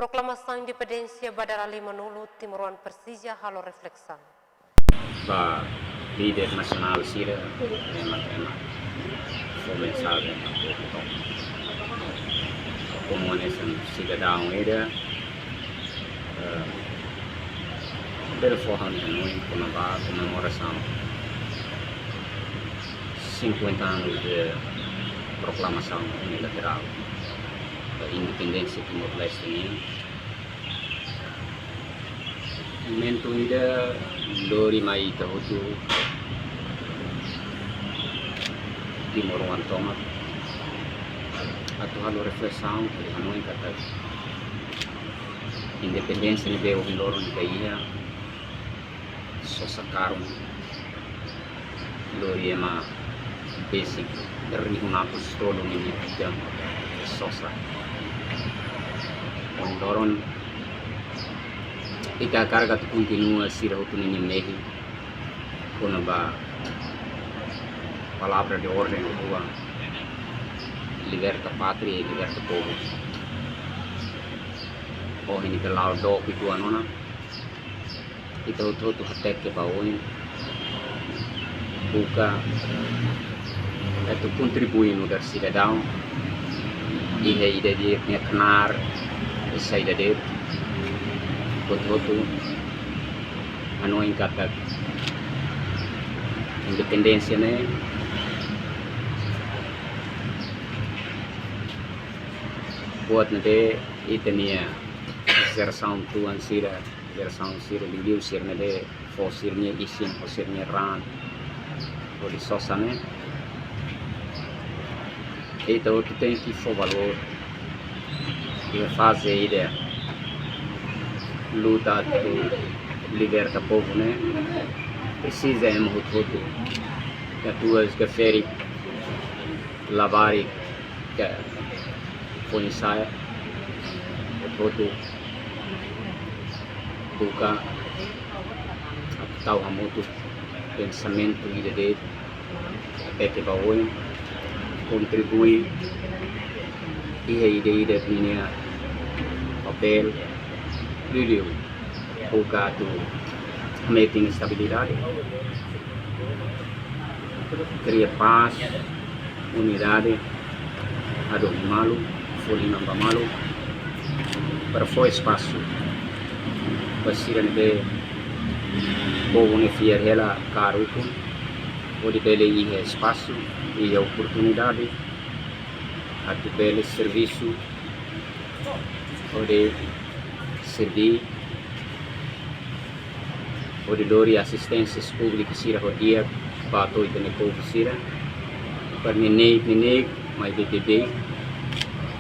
Proclamação Independência Badarali Manulu, Timuruan Persija, halo reflexão. Para líder nacional Sira, tema foi mensagem como esse cidadão era pelo forró de Hanoi, comemoração 50 anos de proclamação unilateral da independência de Timor-Leste. Momento ida lori mai tahutu Timor Toma atau halo reflexão que Hanoi kata independência ni deu loro ni kaia só sacaram lori ema basic dari hunapus tolo ni jam sosa ondoron ika carga tu continua sira hutu ni mehi kuna ba palavra de ordem rua liberta pátria e liberta povo oh ini ke lao do pitu anona itu tu hatek ke baoin buka itu contribui no dar cidadão e a ideia de mecanar a saída dele betul Hanoi kata independência né buat nanti itu nia geração tuan sira liu sir nade fosirnya isin fosirnya ran di sosane itu tem que for valor e fazer ideia luta tu liberta povo né precisa é muito que tuas que feri lavari que foi ensaio tudo buka tahu hamutu pensamento ide de até que baoi contribui e a ideia punya papel brilho buka tu meeting estabilidade cria paz unidade ado malu folhi namba malu para foi espaço basira de povo ne fier ela caro pun pode bele e espaço e a oportunidade a tu bele serviço pode servir pode dori assistências públicas sira rodia para todo o povo sira para neneg mai BBB